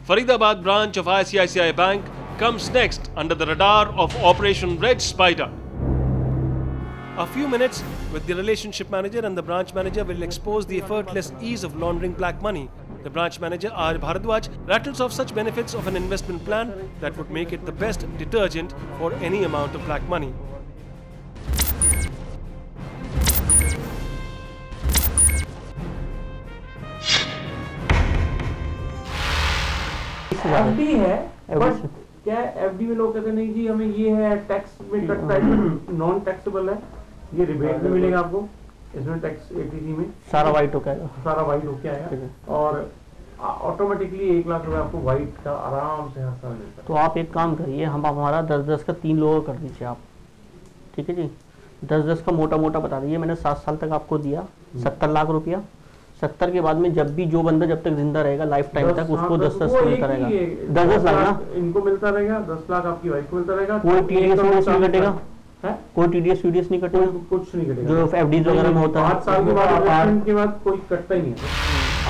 Faridabad branch of ICICI Bank comes next under the radar of Operation Red Spider. A few minutes with the relationship manager and the branch manager will expose the effortless ease of laundering black money. The branch manager, R. Bharadwaj, rattles off such benefits of an investment plan that would make it the best detergent for any amount of black money. FD है, but क्या FD में लोग कहते नहीं जी हमें ये है tax में कटता है, नॉन टैक्सेबल है, ये रिबेट में मिलेगा आपको, इसमें टैक्स ATC में सारा वाइट होके आएगा और ऑटोमेटिकली 1 लाख रुपए आपको वाइट का आराम से हर साल मिलता है। तो आप एक काम करिए, हम हमारा 10-10 का 3 लोगों कर दीजिए आप, ठीक है जी। 10-10 का मोटा मोटा बता दीजिए, मैंने 7 साल तक आपको दिया 70 लाख रुपया। 70 के बाद में जब भी जो बंदा जब तक जिंदा रहेगा लाइफ टाइम तक उसको 10-10 मिलता रहेगा, 10-10 लाख ना इनको मिलता रहेगा, 10 लाख आपकी वाइफ को मिलता रहेगा। कोई TDS नहीं कटेगा, कोई TDS नहीं कटेगा, कुछ नहीं कटेगा जो FD वगैरह में होता है। 5 साल के बाद कोई कटता ही नहीं है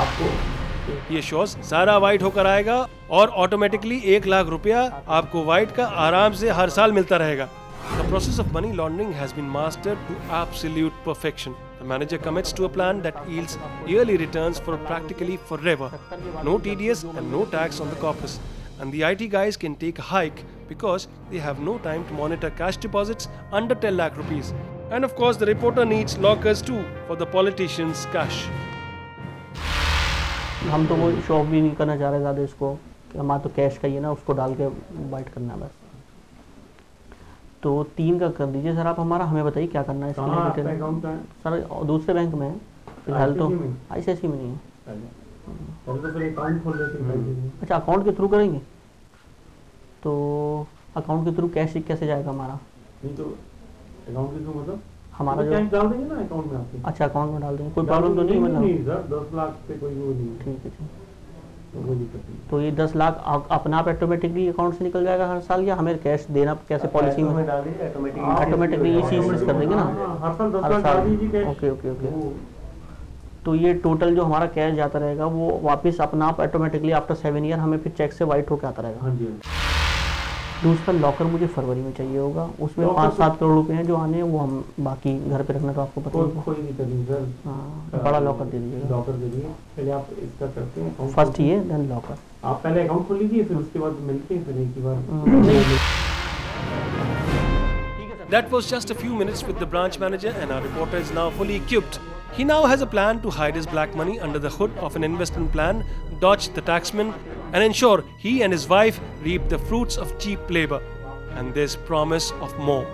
आपको। ये शोज सारा वाइट होकर आएगा और ऑटोमेटिकली 1 लाख रुपया आपको वाइट का आराम से हर साल मिलता रहेगा। The process of money laundering has been mastered to absolute perfection. The manager commits to a plan that yields yearly returns for practically forever. No TDS and no tax on the corpus. And the IT guys can take a hike because they have no time to monitor cash deposits under 10 lakh rupees. And of course, the reporter needs lockers too for the politicians' cash. हम तो वो shop भी नहीं करना चाह रहे ज़्यादा इसको, हमारा तो कैश का ही है ना, उसको डाल के वाइट करना है बस। तो 3 का कर दीजिए सर आप हमारा, हमें बताइए क्या करना है इसके लिए। सर दूसरे बैंक में है फिलहाल, तो ICICI में नहीं है। अच्छा, अकाउंट के थ्रू करेंगे, तो अकाउंट के थ्रू कैश कैसे जाएगा हमारा? नहीं तो अकाउंट के थ्रू मतलब हमारा जो डाल देंगे ना अकाउंट में आपके। अच्छा, अकाउंट में डाल देंगे, कोई प्रॉब्लम तो नहीं मतलब? नहीं सर, 10 लाख पे कोई वो नहीं। ठीक है, तो ये 10 लाख अपना आप ऑटोमेटिकली अकाउंट से निकल जाएगा हर साल, या हमें कैश देना कैसे पॉलिसी में? ऑटोमेटिकली ये चीज कर देंगे ना हर साल 10 लाख डाल दीजिए। ओके। तो ये टोटल जो हमारा कैश जाता रहेगा वो वापस अपना आप ऑटोमेटिकली आफ्टर 7 ईयर हमें फिर चेक से वाइट होकर आता रहेगा। हाँ जी। दूसरा लॉकर मुझे फरवरी में चाहिए होगा, उसमें 5-7 करोड़ रुपए हैं जो आने हैं, वो हम बाकी घर पे रखना तो आपको पता है। कोई दिक्कत नहीं सर। हाँ, बड़ा लॉकर दे दीजिएगा। लॉकर दे दीजिए, पहले आप इसका करते हैं फर्स्ट ये देन लॉकर। आप पहले अकाउंट खोल लीजिए, फिर उसके बाद मिलते हैं, फिर एक ही बार। That was just a few minutes with the branch manager, and our reporter is now fully equipped. He now has a plan to hide his black money under the hood of an investment plan, dodge the taxman, and ensure he and his wife reap the fruits of cheap labor. And there's promise of more.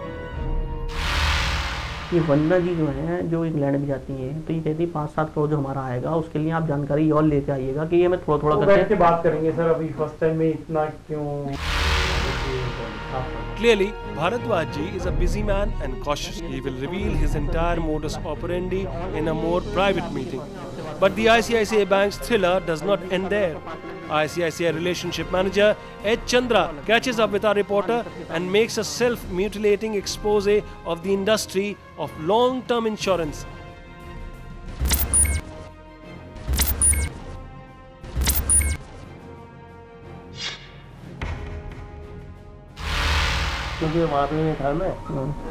ये वंदना जी जो है, जो England भी जाती हैं, तो ये कहती है 5-7 करोड़ जो हमारा आएगा उसके लिए आप जानकारी और लेके आइएगा कि ये मैं थोड़ा तो करके बात करेंगे सर। अभी फर्स्ट टाइम में इतना क्यों? Clearly, Bharadwaj ji is a busy man and cautious. He will reveal his entire modus operandi in a more private meeting. But the ICICI Bank's thriller does not end there. ICICI relationship manager H. Chandra catches up with our reporter and makes a self-mutilating expose of the industry of long-term insurance. क्योंकि वहाँ पे था मैं,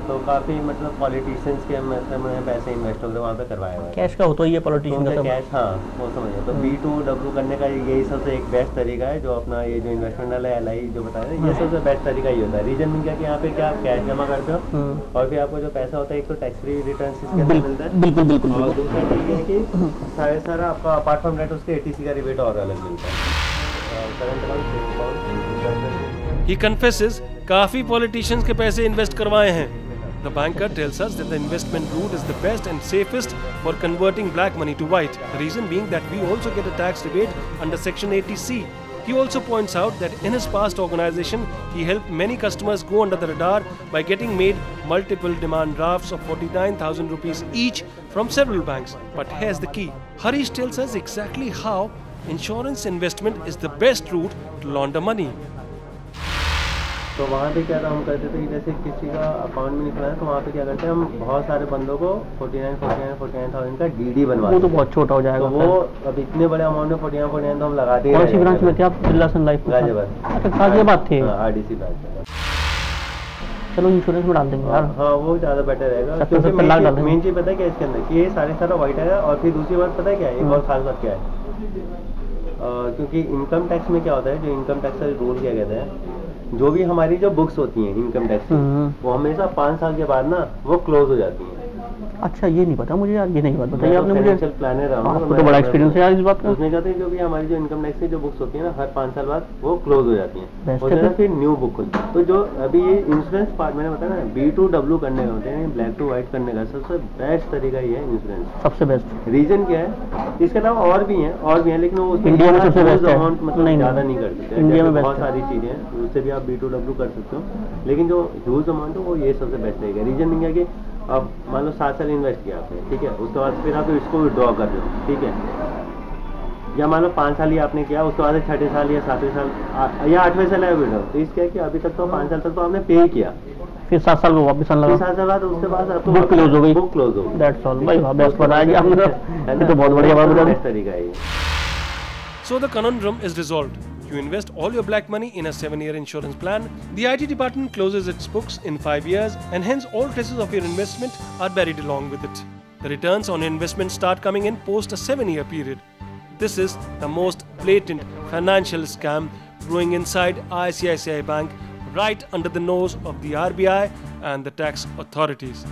तो काफ़ी मतलब politicians के मैंने पैसे इन्वेस्ट होते वहाँ पे करवाया हुआ है। कैश का होता ही है पॉलिटिशियन का कैश। हाँ, वो समझिए। तो B2W करने का यही सबसे एक बेस्ट तरीका है, जो अपना ये जो इन्वेस्टमेंट वाला LI जो बताया ना, ये सबसे बेस्ट तरीका ही होता है। रीजन में क्या कि यहाँ पे क्या आप कैश जमा करते हो और फिर आपको जो पैसा होता है एक तो टैक्स फ्री रिटर्न इसके अंदर मिलता है। बिल्कुल। और दूसरा चीज़ है कि सारा आपका अपार्ट फ्रॉम डेट उसके ATC का रिबेट और अलग मिलता है। करंट अकाउंट He confesses काफी politicians के पैसे इन्वेस्ट करवाए हैं. The banker tells us that the investment route is the best and safest for converting black money to white. The reason being that we also get a tax rebate under Section 80C. He also points out that in his past organization, he helped many customers go under the radar by getting made multiple demand drafts of 49,000 rupees each from several banks. But here's the key. Harish tells us exactly how insurance investment is the best route to launder money. तो वहाँ पे क्या काम करते थे कि जैसे किसी का अकाउंट में निकला है तो वहाँ पे क्या करते हैं, हम बहुत सारे बंदों को 49,000 का डीडी बनवा, वो तो बहुत छोटा हो जाएगा। तो वो अब इतने बड़े अमाउंट में 49,000 तो हम लगाते हैं। कौन सी ब्रांच में थे आप? बिरला सन लाइफ? गाजियाबाद। अच्छा गाजियाबाद थे। RDC branch. चलो इंश्योरेंस में डाल देंगे यार। हाँ वो ज़्यादा बेटर रहेगा, 70 लाख डाल देंगे। मेन चीज़ पता है क्या इसके अंदर कि ये सारा वाइट है। और फिर दूसरी बात पता है क्या है, एक और खास बात क्या है, क्योंकि इनकम टैक्स में क्या होता है, जो इनकम टैक्स का रूल क्या कहते हैं, जो भी हमारी जो बुक्स होती हैं इनकम टैक्स की, वो हमेशा 5 साल के बाद ना वो क्लोज हो जाती हैं। अच्छा ये नहीं पता मुझे यार, ये नहीं बात बताइए आपने मुझे। प्लानर आपको तो बड़ा एक्सपीरियंस है यार इस बात का। उसमें कहते हैं जो भी हमारी जो इनकम टैक्स की जो बुक्स होती है ना, हर 5 साल बाद वो क्लोज हो जाती हैं, और फिर न्यू बुक खुलती है। तो जो अभी ये इंश्योरेंस पार्ट मैंने बताया ना, B2W करने का होते हैं, ब्लैक टू व्हाइट करने का सबसे बेस्ट तरीका ये है इंश्योरेंस। सबसे बेस्ट रीजन क्या है, इसके अलावा और भी हैं लेकिन वो इंडिया में सबसे बेस्ट है। अमाउंट मतलब ज़्यादा नहीं कर सकते। इंडिया में बहुत सारी चीज़ें हैं, उससे भी आप B2W कर सकते हो, लेकिन जो ह्यूज अमाउंट है वो ये सबसे बेस्ट रहेगा। रीजन नहीं है कि अब मान लो 7 साल इन्वेस्ट किया आपने, ठीक है, उसके बाद फिर आप इसको विड्रॉ कर रहे हो, ठीक है, या मान लो 5 साल ही आपने किया, उसके बाद 6ठे साल या 7वें साल या 8वें साल है विड्रॉ, तो इसका है कि अभी तक तो 5 साल तक तो आपने पे किया, फिर 7 साल को वापस आने लगा, 7 साल बाद उसके बाद आपको बुक क्लोज हो गई। बुक क्लोज हो गई। दैट्स ऑल भाई, बेस्ट बताया जी आपने, ये तो बहुत बढ़िया बात बता दी। तरीका है ये। So the conundrum is resolved. You invest all your black money in a 7-year insurance plan. The IT department closes its books in 5 years, and hence all traces of your investment are buried along with it. The returns on investment start coming in post a 7-year period. This is the most blatant financial scam brewing inside ICICI Bank, right under the nose of the RBI and the tax authorities.